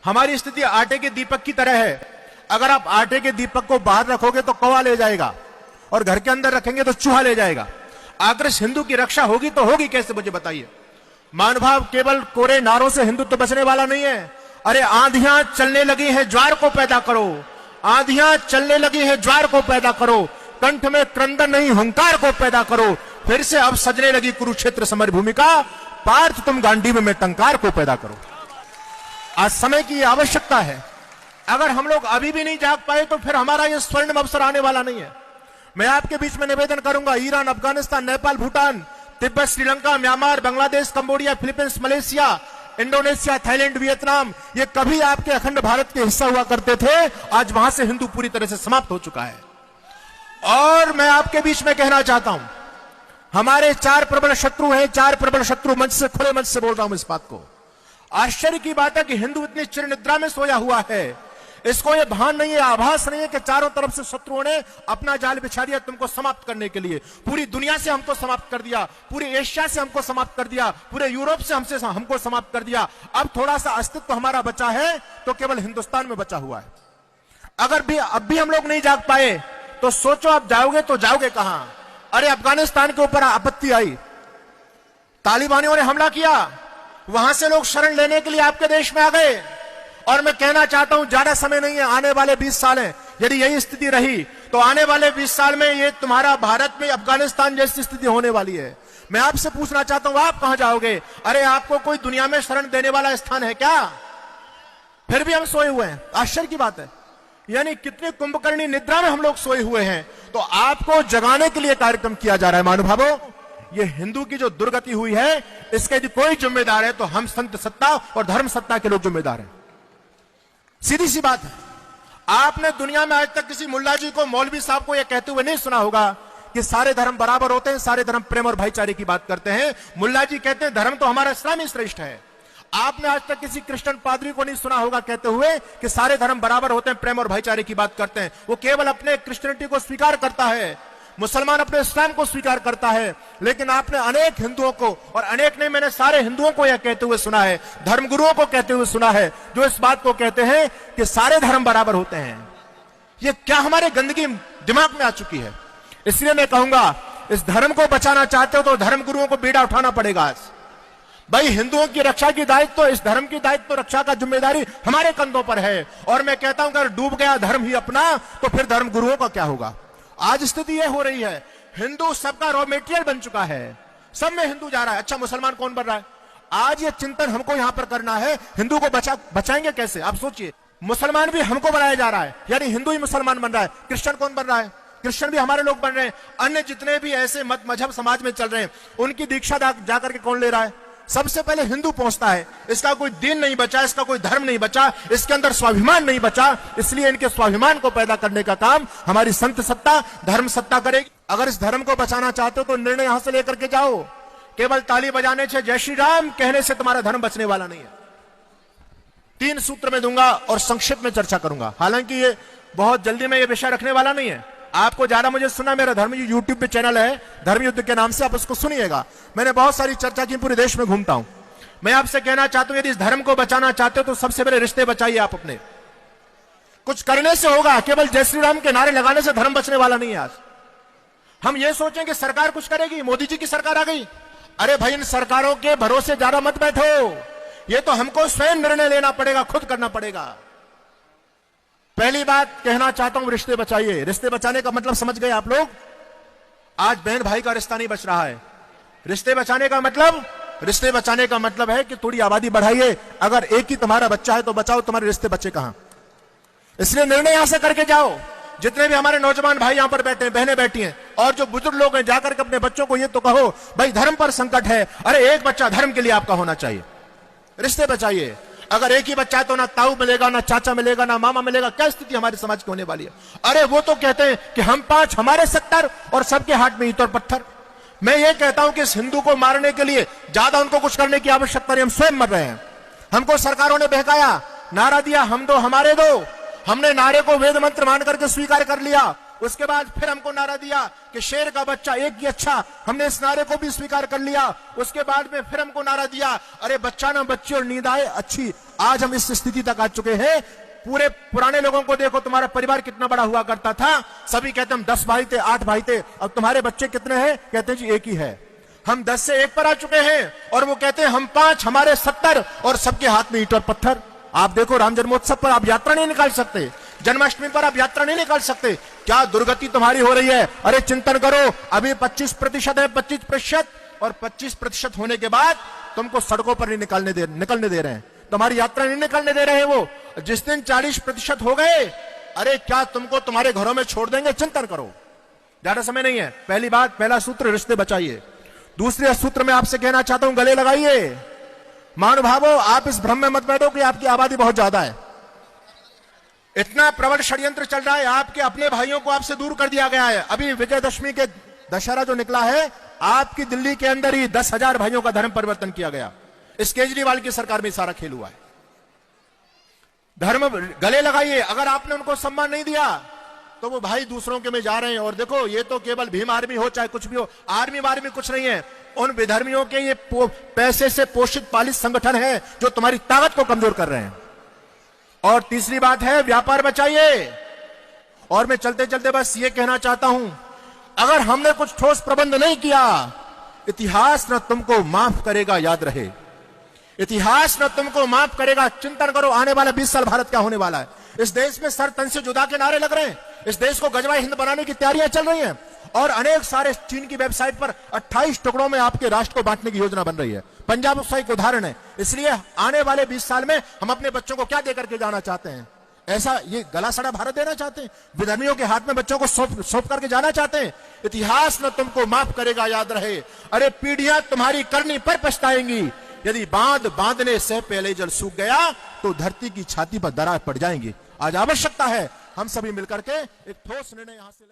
हमारी स्थिति आटे के दीपक की तरह है। अगर आप आटे के दीपक को बाहर रखोगे तो कौवा ले जाएगा, और घर के अंदर रखेंगे तो चूहा ले जाएगा। आखिर हिंदू की रक्षा होगी तो होगी कैसे, मुझे बताइए। महानुभाव, केवल कोरे नारों से हिंदुत्व बचने वाला नहीं है। अरे आंधियां चलने लगी हैं, ज्वार को पैदा करो। आंधियां चलने लगी हैं, ज्वार को पैदा करो। कंठ में क्रंदन नहीं, हंकार को पैदा करो। फिर से अब सजने लगी कुरुक्षेत्र समर भूमिका, पार्थ तुम गांडीव में टंकार को पैदा करो। आज समय की आवश्यकता है। अगर हम लोग अभी भी नहीं जाग पाए तो फिर हमारा यह स्वर्णिम अवसर आने वाला नहीं है। मैं आपके बीच में निवेदन करूंगा, Iran, Afghanistan, Nepal, Bhutan, Tibet, Sri Lanka, Myanmar, Bangladesh, Cambodia, Philippines, Malaysia, Indonesia, Thailand, Vietnam, ये कभी आपके अखंड भारत के हिस्सा हुआ करते थे। आज वहां से हिंदू पूरी तरह से समाप्त हो चुका है। और मैं आपके बीच में कहना चाहता हूं, हमारे 4 प्रबल शत्रु हैं। 4 प्रबल शत्रु, मंच से, खुले मंच से बोल रहा हूं इस बात को। आश्चर्य की बात है कि हिंदू इतनी चिर निद्रा में सोया हुआ है, इसको ये भान नहीं है, आभास नहीं है कि चारों तरफ से शत्रुओं ने अपना जाल बिछा दिया तुमको समाप्त करने के लिए। पूरी दुनिया से हमको समाप्त कर दिया, पूरी एशिया से हमको समाप्त कर दिया, पूरे यूरोप से हमको समाप्त कर दिया। अब थोड़ा सा अस्तित्व हमारा बचा है तो केवल हिंदुस्तान में बचा हुआ है। अगर भी अब भी हम लोग नहीं जाग पाए तो सोचो आप जाओगे तो जाओगे कहां। अरे अफगानिस्तान के ऊपर आपत्ति आई, तालिबानियों ने हमला किया, वहां से लोग शरण लेने के लिए आपके देश में आ गए। और मैं कहना चाहता हूं, ज्यादा समय नहीं है, आने वाले 20 साल हैं। यदि यही स्थिति रही तो आने वाले 20 साल में ये तुम्हारा भारत में अफगानिस्तान जैसी स्थिति होने वाली है। मैं आपसे पूछना चाहता हूं, आप कहां जाओगे? अरे आपको कोई दुनिया में शरण देने वाला स्थान है क्या? फिर भी हम सोए हुए हैं। आश्चर्य की बात है, यानी कितने कुंभकर्णी निद्रा में हम लोग सोए हुए हैं। तो आपको जगाने के लिए कार्यक्रम किया जा रहा है। महानुभावों, ये हिंदू की जो दुर्गति हुई है, इसके यदि कोई जिम्मेदार है तो हम संत सत्ता और धर्म सत्ता के लोग जिम्मेदार हैं। सीधी सी बात है। आपने दुनिया में आज तक किसी मुल्ला जी को, मौलवी साहब को यह कहते हुए नहीं सुना होगा कि सारे धर्म बराबर होते हैं, सारे धर्म प्रेम और भाईचारे की बात करते हैं। मुल्ला जी कहते हैं धर्म तो हमारा इस्लाम ही श्रेष्ठ है। आपने आज तक किसी क्रिश्चियन पादरी को नहीं सुना होगा कहते हुए कि सारे धर्म बराबर होते हैं, प्रेम और भाईचारे की बात करते हैं। वो केवल अपने क्रिश्चियनिटी को स्वीकार करता है, मुसलमान अपने इस्लाम को स्वीकार करता है। लेकिन आपने अनेक हिंदुओं को, और अनेक नहीं, मैंने सारे हिंदुओं को यह कहते हुए सुना है, धर्मगुरुओं को कहते हुए सुना है, जो इस बात को कहते हैं कि सारे धर्म बराबर होते हैं। ये क्या हमारे गंदगी दिमाग में आ चुकी है। इसलिए मैं कहूंगा, इस धर्म को बचाना चाहते हो तो धर्मगुरुओं को बीड़ा उठाना पड़ेगा। आज भाई, हिंदुओं की रक्षा की दायित्व, इस धर्म की दायित्व रक्षा का जिम्मेदारी हमारे कंधों पर है। और मैं कहता हूं, अगर डूब गया धर्म ही अपना तो फिर धर्मगुरुओं का क्या होगा। आज स्थिति यह हो रही है, हिंदू सबका रॉ मेटेरियल बन चुका है, सब में हिंदू जा रहा है। अच्छा, मुसलमान कौन बन रहा है? आज ये चिंतन हमको यहां पर करना है, हिंदू को बचाएंगे कैसे। आप सोचिए, मुसलमान भी हमको बनाया जा रहा है, यानी हिंदू ही मुसलमान बन रहा है। क्रिश्चियन कौन बन रहा है? क्रिश्चियन भी हमारे लोग बन रहे हैं। अन्य जितने भी ऐसे मत मजहब समाज में चल रहे हैं, उनकी दीक्षा जाकर के कौन ले रहा है? सबसे पहले हिंदू पहुंचता है। इसका कोई दीन नहीं बचा, इसका कोई धर्म नहीं बचा, इसके अंदर स्वाभिमान नहीं बचा। इसलिए इनके स्वाभिमान को पैदा करने का काम हमारी संत सत्ता, धर्म सत्ता करेगी। अगर इस धर्म को बचाना चाहते हो तो निर्णय यहां से लेकर के जाओ। केवल ताली बजाने से, जय श्री राम कहने से तुम्हारा धर्म बचने वाला नहीं है। 3 सूत्र में दूंगा और संक्षिप्त में चर्चा करूंगा। हालांकि ये बहुत जल्दी में ये विषय रखने वाला नहीं है। आपको ज्यादा मुझे सुना, मेरा धर्म यूट्यूब पे चैनल है धर्म युद्ध के नाम से, आप उसको सुनिएगा। मैंने बहुत सारी चर्चा की, पूरे देश में घूमता हूं। मैं आपसे कहना चाहता हूं, यदि इस धर्म को बचाना चाहते हो तो सबसे पहले रिश्ते बचाइए आप अपने। कुछ करने से होगा, केवल जय श्री राम के नारे लगाने से धर्म बचने वाला नहीं है। आज हम ये सोचें कि सरकार कुछ करेगी, मोदी जी की सरकार आ गई। अरे भाई, इन सरकारों के भरोसे ज्यादा मत बैठो। ये तो हमको स्वयं निर्णय लेना पड़ेगा, खुद करना पड़ेगा। पहली बात कहना चाहता हूं, रिश्ते बचाइए। रिश्ते बचाने का मतलब समझ गए आप लोग? आज बहन भाई का रिश्ता नहीं बच रहा है। रिश्ते बचाने का मतलब है कि थोड़ी आबादी बढ़ाइए। अगर एक ही तुम्हारा बच्चा है तो बचाओ, तुम्हारे रिश्ते बच्चे कहां। इसलिए निर्णय यहां से करके जाओ। जितने भी हमारे नौजवान भाई यहां पर बैठे हैं, बहनें बैठी हैं, और जो बुजुर्ग लोग हैं, जाकर के अपने बच्चों को ये तो कहो, भाई धर्म पर संकट है। अरे एक बच्चा धर्म के लिए आपका होना चाहिए। रिश्ते बचाइए। अगर एक ही बच्चा है तो ना ताऊ मिलेगा, ना चाचा मिलेगा, ना मामा मिलेगा। क्या स्थिति हमारे समाज की होने वाली है। अरे वो तो कहते हैं कि हम 5 हमारे 70 और सबके हाथ में ईंट और पत्थर। मैं ये कहता हूं कि इस हिंदू को मारने के लिए ज्यादा उनको कुछ करने की आवश्यकता नहीं, हम स्वयं मर रहे हैं। हमको सरकारों ने बहकाया, नारा दिया हम दो हमारे दो। हमने नारे को वेद मंत्र मान करके स्वीकार कर लिया। उसके बाद फिर हमको नारा दिया कि शेर का बच्चा एक ही अच्छा, हमने इस नारे को भी स्वीकार कर लिया। उसके बाद में फिर हमको नारा दिया, अरे बच्चा ना बच्ची और नींद आए अच्छी। आज हम इस स्थिति तक आ चुके हैं। पूरे पुराने लोगों को देखो, तुम्हारा परिवार कितना बड़ा हुआ करता था, सभी कहते हम 10 भाई थे, 8 भाई थे। अब तुम्हारे बच्चे कितने हैं? कहते हैं जी एक ही है। हम 10 से 1 पर आ चुके हैं और वो कहते हैं हम 5, हमारे 70 और सबके हाथ में ईंट और पत्थर। आप देखो राम जन्मोत्सव पर आप यात्रा नहीं निकाल सकते, जन्माष्टमी पर आप यात्रा नहीं निकाल सकते। क्या दुर्गति तुम्हारी हो रही है? अरे चिंतन करो, अभी 25% है, 25%, और 25% होने के बाद तुमको सड़कों पर नहीं निकलने दे रहे हैं, तुम्हारी यात्रा नहीं निकलने दे रहे हैं। वो जिस दिन 40% हो गए, अरे क्या तुमको तुम्हारे घरों में छोड़ देंगे? चिंतन करो, ज्यादा समय नहीं है। पहली बात, पहला सूत्र, रिश्ते बचाइए। दूसरे सूत्र में आपसे कहना चाहता हूं, गले लगाइए। महानुभावों, आप इस भ्रम में मत बैठो कि आपकी आबादी बहुत ज्यादा है। इतना प्रबल षड्यंत्र चल रहा है, आपके अपने भाइयों को आपसे दूर कर दिया गया है। अभी विजयदशमी के दशहरा जो निकला है, आपकी दिल्ली के अंदर ही 10,000 भाइयों का धर्म परिवर्तन किया गया। इस केजरीवाल की सरकार में सारा खेल हुआ है। धर्म गले लगाइए। अगर आपने उनको सम्मान नहीं दिया तो वो भाई दूसरों के में जा रहे हैं। और देखो, ये तो केवल भीम आर्मी हो चाहे कुछ भी हो, आर्मी वार्मी कुछ नहीं है। उन विधर्मियों के ये पैसे से पोषित पालित संगठन है जो तुम्हारी ताकत को कमजोर कर रहे हैं। और तीसरी बात है, व्यापार बचाइए। और मैं चलते चलते बस ये कहना चाहता हूं, अगर हमने कुछ ठोस प्रबंध नहीं किया, इतिहास न तुमको माफ करेगा, याद रहे। इतिहास न तुमको माफ करेगा। चिंतन करो, आने वाला 20 साल भारत क्या होने वाला है। इस देश में सर तन से जुदा के नारे लग रहे हैं। इस देश को गजवा हिंद बनाने की तैयारियां चल रही हैं और अनेक सारे चीन की वेबसाइट पर 28 टुकड़ों में आपके राष्ट्र को बांटने की योजना बन रही है। पंजाब उसका एक उदाहरण है। इसलिए आने वाले 20 साल में हम अपने बच्चों को क्या देकर के जाना चाहते हैं? ऐसा ये गला सड़ा भारत देना चाहते हैं? विधर्मियों के हाथ में बच्चों को सौंप करके जाना चाहते हैं? इतिहास न तुमको माफ करेगा, याद रहे। अरे पीढ़ियां तुम्हारी करनी पर पछताएंगी। यदि बांधने से पहले जल सूख गया तो धरती की छाती पर दरार पड़ जाएंगी। आज आवश्यकता है हम सभी मिलकर के एक ठोस निर्णय यहां से